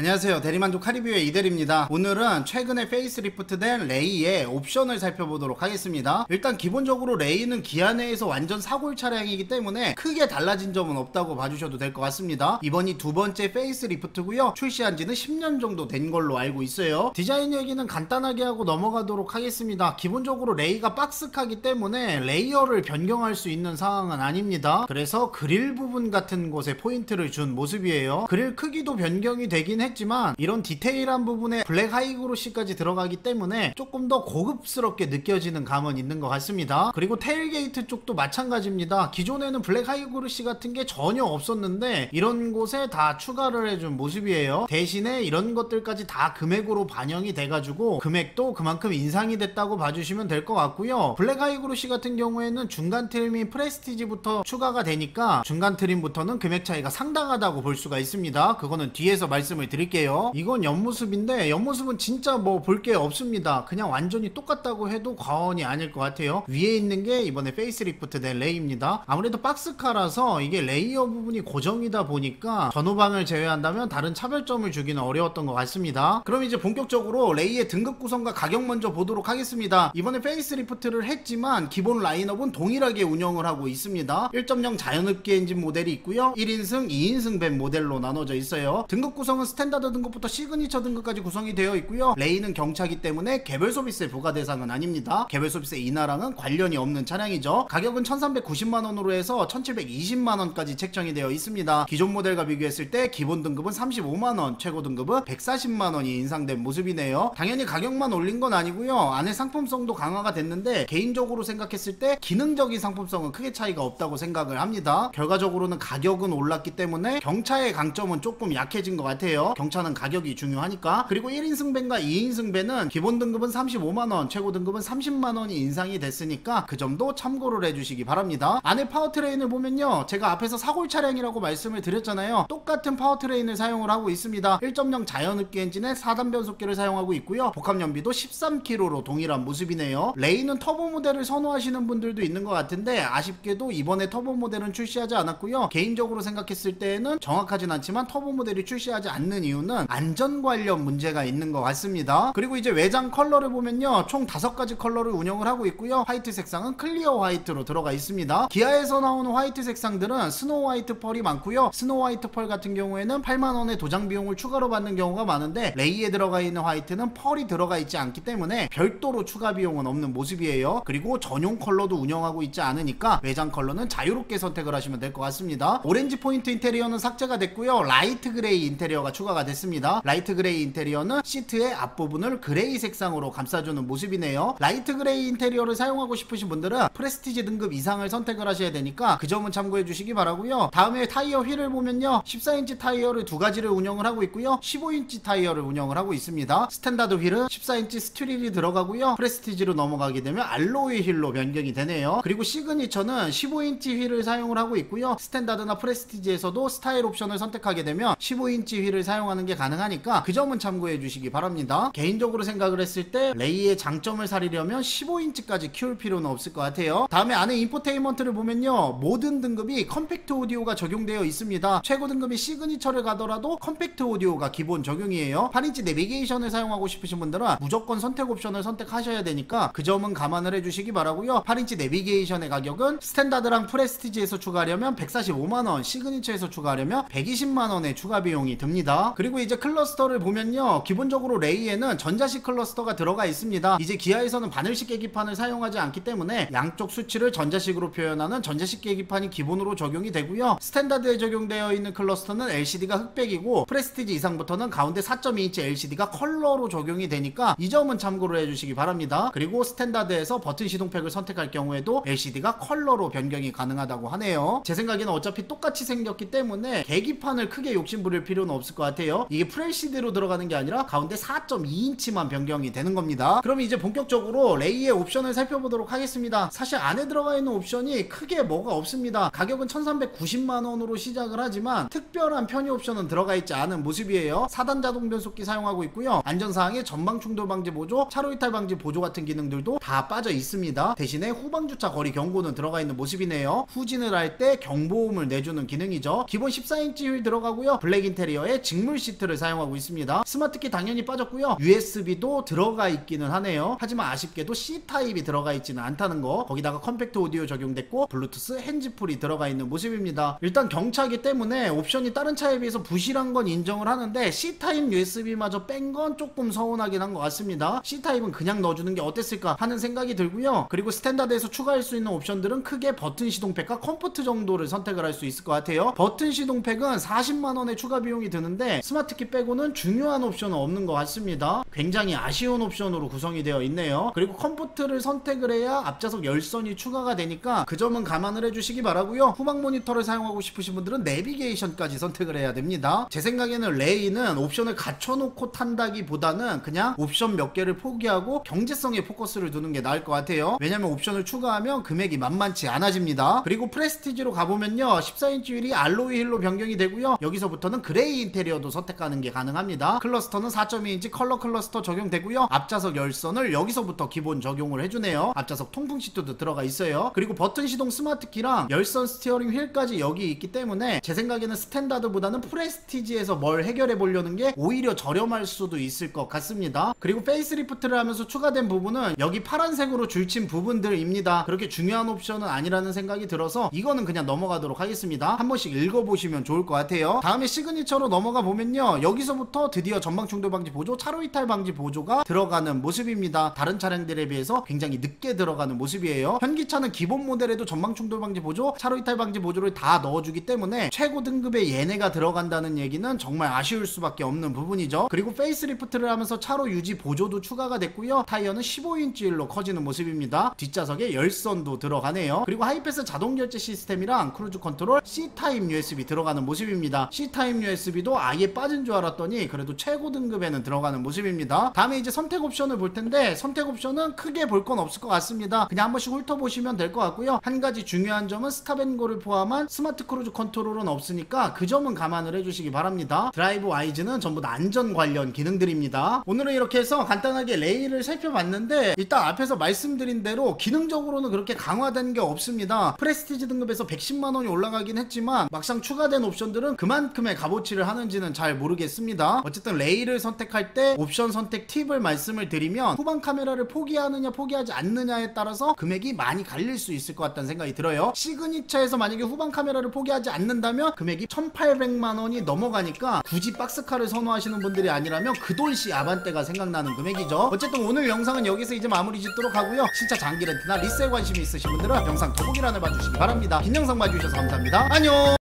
안녕하세요, 대리만족 카리뷰의 이대리입니다. 오늘은 최근에 페이스리프트된 레이의 옵션을 살펴보도록 하겠습니다. 일단 기본적으로 레이는 기아 내에서 완전 사골 차량이기 때문에 크게 달라진 점은 없다고 봐주셔도 될 것 같습니다. 이번이 두 번째 페이스리프트고요, 출시한 지는 10년 정도 된 걸로 알고 있어요. 디자인 얘기는 간단하게 하고 넘어가도록 하겠습니다. 기본적으로 레이가 박스카기 때문에 레이어를 변경할 수 있는 상황은 아닙니다. 그래서 그릴 부분 같은 곳에 포인트를 준 모습이에요. 그릴 크기도 변경이 되긴 했지만 이런 디테일한 부분에 블랙 하이그로시까지 들어가기 때문에 조금 더 고급스럽게 느껴지는 감은 있는 것 같습니다. 그리고 테일게이트 쪽도 마찬가지입니다. 기존에는 블랙 하이그로시 같은 게 전혀 없었는데 이런 곳에 다 추가를 해준 모습이에요. 대신에 이런 것들까지 다 금액으로 반영이 돼가지고 금액도 그만큼 인상이 됐다고 봐주시면 될 것 같고요. 블랙 하이그로시 같은 경우에는 중간 트림이 프레스티지부터 추가가 되니까 중간 트림부터는 금액 차이가 상당하다고 볼 수가 있습니다. 그거는 뒤에서 말씀을 드릴게요. 이건 옆모습인데 옆모습은 진짜 뭐 볼 게 없습니다. 그냥 완전히 똑같다고 해도 과언이 아닐 것 같아요. 위에 있는 게 이번에 페이스리프트 된 레이입니다. 아무래도 박스카라서 이게 레이어 부분이 고정이다 보니까 전후방을 제외한다면 다른 차별점을 주기는 어려웠던 것 같습니다. 그럼 이제 본격적으로 레이의 등급 구성과 가격 먼저 보도록 하겠습니다. 이번에 페이스리프트를 했지만 기본 라인업은 동일하게 운영을 하고 있습니다. 1.0 자연흡기 엔진 모델이 있고요, 1인승, 2인승 밴 모델로 나눠져 있어요. 등급 구성은 스탠다드 등급부터 시그니처 등급까지 구성이 되어 있고요. 레이는 경차기 때문에 개별 소비세 부과 대상은 아닙니다. 개별 소비세 인하랑은 관련이 없는 차량이죠. 가격은 1390만원으로 해서 1720만원까지 책정이 되어 있습니다. 기존 모델과 비교했을 때 기본 등급은 35만원, 최고 등급은 140만원이 인상된 모습이네요. 당연히 가격만 올린 건 아니고요, 안에 상품성도 강화가 됐는데 개인적으로 생각했을 때 기능적인 상품성은 크게 차이가 없다고 생각을 합니다. 결과적으로는 가격은 올랐기 때문에 경차의 강점은 조금 약해진 것 같아요. 경차는 가격이 중요하니까. 그리고 1인승 밴과 2인승 밴은 기본 등급은 35만원, 최고 등급은 30만원이 인상이 됐으니까 그 점도 참고를 해주시기 바랍니다. 안에 파워트레인을 보면요, 제가 앞에서 사골 차량이라고 말씀을 드렸잖아요. 똑같은 파워트레인을 사용을 하고 있습니다. 1.0 자연흡기 엔진에 4단 변속기를 사용하고 있고요, 복합연비도 13kg로 동일한 모습이네요. 레이는 터보 모델을 선호하시는 분들도 있는 것 같은데 아쉽게도 이번에 터보 모델은 출시하지 않았고요. 개인적으로 생각했을 때에는 정확하진 않지만 터보 모델이 출시하지 않는 이유는 안전 관련 문제가 있는 것 같습니다. 그리고 이제 외장 컬러를 보면요, 총 5가지 컬러를 운영을 하고 있고요, 화이트 색상은 클리어 화이트로 들어가 있습니다. 기아에서 나오는 화이트 색상들은 스노우 화이트 펄이 많고요, 스노우 화이트 펄 같은 경우에는 8만원의 도장 비용을 추가로 받는 경우가 많은데 레이에 들어가 있는 화이트는 펄이 들어가 있지 않기 때문에 별도로 추가 비용은 없는 모습이에요. 그리고 전용 컬러도 운영하고 있지 않으니까 외장 컬러는 자유롭게 선택을 하시면 될 것 같습니다. 오렌지 포인트 인테리어는 삭제가 됐고요, 라이트 그레이 인테리어가 추가가 됐습니다. 라이트 그레이 인테리어는 시트의 앞부분을 그레이 색상으로 감싸주는 모습이네요. 라이트 그레이 인테리어를 사용하고 싶으신 분들은 프레스티지 등급 이상을 선택을 하셔야 되니까 그 점은 참고해 주시기 바라고요. 다음에 타이어 휠을 보면요, 14인치 타이어를 두 가지를 운영을 하고 있고요, 15인치 타이어를 운영을 하고 있습니다. 스탠다드 휠은 14인치 스튜릴이 들어가고요, 프레스티지로 넘어가게 되면 알로이 휠로 변경이 되네요. 그리고 시그니처는 15인치 휠을 사용을 하고 있고요, 스탠다드나 프레스티지에서도 스타일 옵션을 선택하게 되면 15인치 휠을 사용하는 게 가능하니까 그 점은 참고해 주시기 바랍니다. 개인적으로 생각을 했을 때 레이의 장점을 살리려면 15인치까지 키울 필요는 없을 것 같아요. 다음에 안에 인포테인먼트를 보면요, 모든 등급이 컴팩트 오디오가 적용되어 있습니다. 최고 등급이 시그니처를 가더라도 컴팩트 오디오가 기본 적용이에요. 8인치 내비게이션을 사용하고 싶으신 분들은 무조건 선택 옵션을 선택하셔야 되니까 그 점은 감안을 해주시기 바라고요. 8인치 내비게이션의 가격은 스탠다드랑 프레스티지에서 추가하려면 145만원, 시그니처에서 추가하려면 120만원의 추가 비용이 듭니다. 그리고 이제 클러스터를 보면요, 기본적으로 레이에는 전자식 클러스터가 들어가 있습니다. 이제 기아에서는 바늘식 계기판을 사용하지 않기 때문에 양쪽 수치를 전자식으로 표현하는 전자식 계기판이 기본으로 적용이 되고요, 스탠다드에 적용되어 있는 클러스터는 LCD가 흑백이고 프레스티지 이상부터는 가운데 4.2인치 LCD가 컬러로 적용이 되니까 이 점은 참고를 해주시기 바랍니다. 그리고 스탠다드에서 버튼 시동팩을 선택할 경우에도 LCD가 컬러로 변경이 가능하다고 하네요. 제 생각에는 어차피 똑같이 생겼기 때문에 계기판을 크게 욕심부릴 필요는 없을 것 같아요. 이게 FLCD로 들어가는 게 아니라 가운데 4.2인치만 변경이 되는 겁니다. 그럼 이제 본격적으로 레이의 옵션을 살펴보도록 하겠습니다. 사실 안에 들어가 있는 옵션이 크게 뭐가 없습니다. 가격은 1390만원으로 시작을 하지만 특별한 편의 옵션은 들어가 있지 않은 모습이에요. 4단 자동 변속기 사용하고 있고요, 안전사항에 전방 충돌 방지 보조, 차로 이탈 방지 보조 같은 기능들도 다 빠져 있습니다. 대신에 후방 주차 거리 경고는 들어가 있는 모습이네요. 후진을 할 때 경보음을 내주는 기능이죠. 기본 14인치 휠 들어가고요, 블랙 인테리어에 직물 듀얼 시트를 사용하고 있습니다. 스마트키 당연히 빠졌고요. USB도 들어가 있기는 하네요. 하지만 아쉽게도 C타입이 들어가 있지는 않다는 거. 거기다가 컴팩트 오디오 적용됐고 블루투스 핸즈풀이 들어가 있는 모습입니다. 일단 경차기 때문에 옵션이 다른 차에 비해서 부실한 건 인정을 하는데 C타입 USB마저 뺀 건 조금 서운하긴 한 것 같습니다. C타입은 그냥 넣어주는 게 어땠을까 하는 생각이 들고요. 그리고 스탠다드에서 추가할 수 있는 옵션들은 크게 버튼 시동팩과 컴포트 정도를 선택을 할 수 있을 것 같아요. 버튼 시동팩은 40만원의 추가 비용이 드는데 스마트키 빼고는 중요한 옵션은 없는 것 같습니다. 굉장히 아쉬운 옵션으로 구성이 되어 있네요. 그리고 컴포트를 선택을 해야 앞좌석 열선이 추가가 되니까 그 점은 감안을 해주시기 바라고요. 후방 모니터를 사용하고 싶으신 분들은 내비게이션까지 선택을 해야 됩니다. 제 생각에는 레이는 옵션을 갖춰놓고 탄다기보다는 그냥 옵션 몇 개를 포기하고 경제성에 포커스를 두는 게 나을 것 같아요. 왜냐면 옵션을 추가하면 금액이 만만치 않아집니다. 그리고 프레스티지로 가보면요, 14인치 휠이 알로이 휠로 변경이 되고요. 여기서부터는 그레이 인테리어도 선택하는 게 가능합니다. 클러스터는 4.2인치 컬러 클러스터 적용되고요. 앞좌석 열선을 여기서부터 기본 적용을 해주네요. 앞좌석 통풍 시트도 들어가 있어요. 그리고 버튼 시동 스마트키랑 열선 스티어링 휠까지 여기 있기 때문에 제 생각에는 스탠다드보다는 프레스티지에서 뭘 해결해 보려는 게 오히려 저렴할 수도 있을 것 같습니다. 그리고 페이스리프트를 하면서 추가된 부분은 여기 파란색으로 줄친 부분들입니다. 그렇게 중요한 옵션은 아니라는 생각이 들어서 이거는 그냥 넘어가도록 하겠습니다. 한 번씩 읽어보시면 좋을 것 같아요. 다음에 시그니처로 넘어가 보면요, 여기서부터 드디어 전방 충돌 방지 보조, 차로 이탈 방지 보조가 들어가는 모습입니다. 다른 차량들에 비해서 굉장히 늦게 들어가는 모습이에요. 현기차는 기본 모델에도 전방 충돌 방지 보조, 차로 이탈 방지 보조를 다 넣어주기 때문에 최고 등급의 얘네가 들어간다는 얘기는 정말 아쉬울 수밖에 없는 부분이죠. 그리고 페이스리프트를 하면서 차로 유지 보조도 추가가 됐고요. 타이어는 15인치 휠로 커지는 모습입니다. 뒷좌석에 열선도 들어가네요. 그리고 하이패스 자동 결제 시스템이랑 크루즈 컨트롤, C타입 USB 들어가는 모습입니다. C타입 USB도 아예 빠진 줄 알았더니 그래도 최고 등급에는 들어가는 모습입니다. 다음에 이제 선택 옵션을 볼 텐데 선택 옵션은 크게 볼 건 없을 것 같습니다. 그냥 한 번씩 훑어보시면 될 것 같고요. 한 가지 중요한 점은 스탑앤고를 포함한 스마트 크루즈 컨트롤은 없으니까 그 점은 감안을 해주시기 바랍니다. 드라이브 와이즈는 전부 다 안전 관련 기능들입니다. 오늘은 이렇게 해서 간단하게 레이를 살펴봤는데 일단 앞에서 말씀드린 대로 기능적으로는 그렇게 강화된 게 없습니다. 프레스티지 등급에서 110만원이 올라가긴 했지만 막상 추가된 옵션들은 그만큼의 값어치를 하는지는 잘 모르겠습니다. 어쨌든 레이를 선택할 때 옵션 선택 팁을 말씀을 드리면 후방 카메라를 포기하느냐 포기하지 않느냐에 따라서 금액이 많이 갈릴 수 있을 것 같다는 생각이 들어요. 시그니처에서 만약에 후방 카메라를 포기하지 않는다면 금액이 1800만원이 넘어가니까 굳이 박스카를 선호하시는 분들이 아니라면 그 돈시 아반떼가 생각나는 금액이죠. 어쨌든 오늘 영상은 여기서 이제 마무리 짓도록 하고요. 신차 장기 렌트나 리셀 관심이 있으신 분들은 영상 더보기란을 봐주시기 바랍니다. 긴 영상 봐주셔서 감사합니다. 안녕.